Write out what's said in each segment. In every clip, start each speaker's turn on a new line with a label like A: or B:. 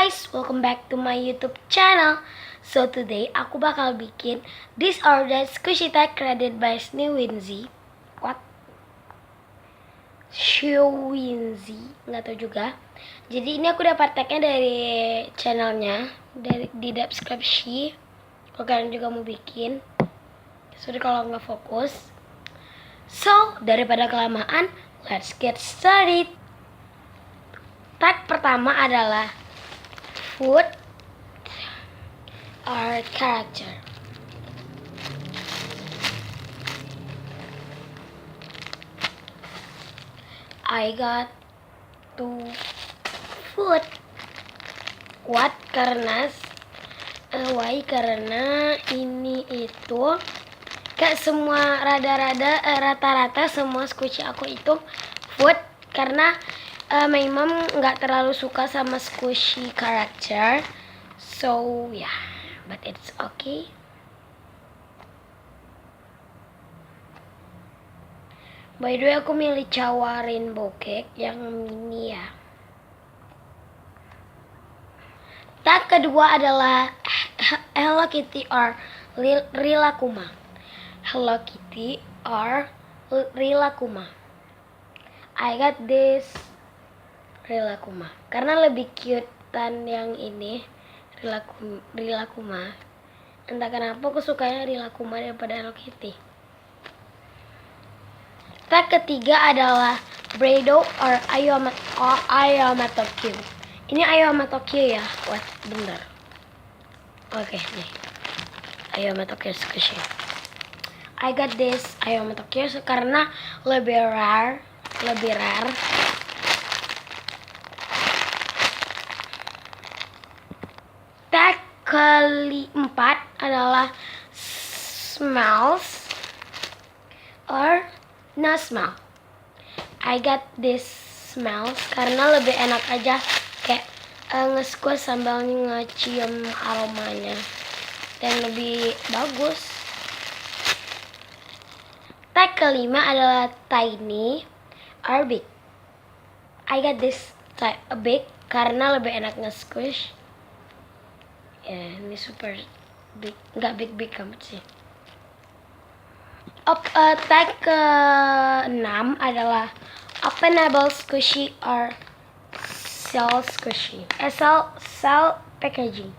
A: guys, welcome back to my YouTube channel. So today aku bakal bikin this or that squishy tag created by Snewinzy. What? Showinzy, nggak tahu juga. Jadi ini aku dapat tagnya dari channelnya, di deskripsi. Kalau kalian juga mau bikin, sorry kalau nggak fokus. So daripada kelamaan, let's get started. Tag pertama adalah food or character. I got two food. What? Why? Karena ini itu kayak semua rata-rata semua squishy aku itu food, karena my mom nggak terlalu suka sama squishy character, so yeah, but it's okay. By the way, aku milih cawa rainbow cake yang mini ya. Tag kedua adalah Hello Kitty or Rilakkuma. Hello Kitty or Rilakkuma. I got this Rilakkuma karena lebih cutean yang ini Rilakkuma. Entah kenapa aku sukanya Rilakkuma daripada Hello Kitty. Tag ketiga adalah Bredo or Ayoma Tokyo. Ini Ayoma Tokyo ya. Wait, bentar. Oke, nih. Ayoma Tokyo squishy. I got this Ayoma Tokyo karena lebih rare. Tag keempat adalah smells or no smell. I got this smells karena lebih enak aja, kayak nge-squeeze sambil ngecium aromanya dan lebih bagus. Tag kelima adalah tiny or big. I got this big karena lebih enak nge-squish. Ya, ini super big, nggak big amat sih. Tag ke-6 adalah openable squishy or cell squishy. Cell packaging.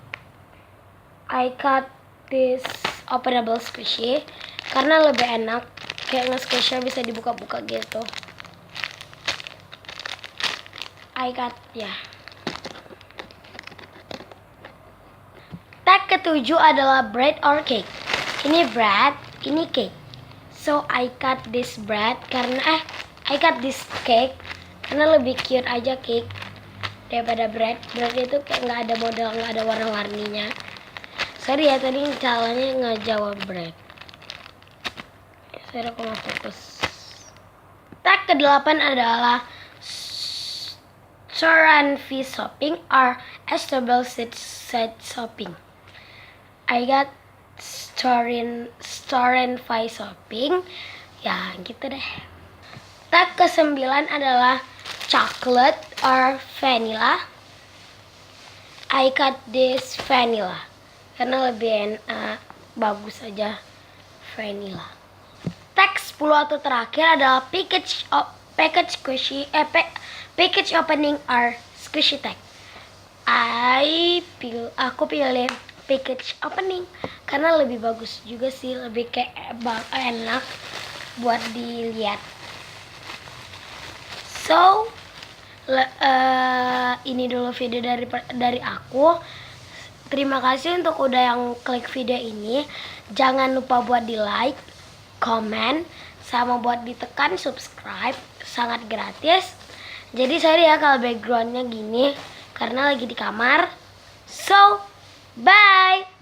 A: I got this openable squishy karena lebih enak, kayak nge-squishnya bisa dibuka-buka gitu. I got Tag ketujuh adalah bread or cake. Ini bread, ini cake. So I cut this bread karena I cut this cake karena lebih cute aja cake daripada bread. Bread itu kayak nggak ada model, nggak ada warna-warninya. Sorry ya, tadi calonnya nggak jawab bread. Sorry aku nggak fokus. Tag ke-8 adalah Soran fish shopping or vegetable seed shopping. I got Soran fish shopping. Ya gitu deh. Tag ke-9 adalah chocolate or vanilla. I got this vanilla karena lebih bagus aja vanilla. Tag 10 atau terakhir adalah package opening or squishy tag. Aku pilih package opening karena lebih bagus juga sih, lebih kayak enak buat dilihat. So ini dulu video dari aku. Terima kasih untuk udah yang klik video ini. Jangan lupa buat di like, comment, sama buat ditekan subscribe, sangat gratis. Jadi sorry ya kalau backgroundnya gini karena lagi di kamar. So bye.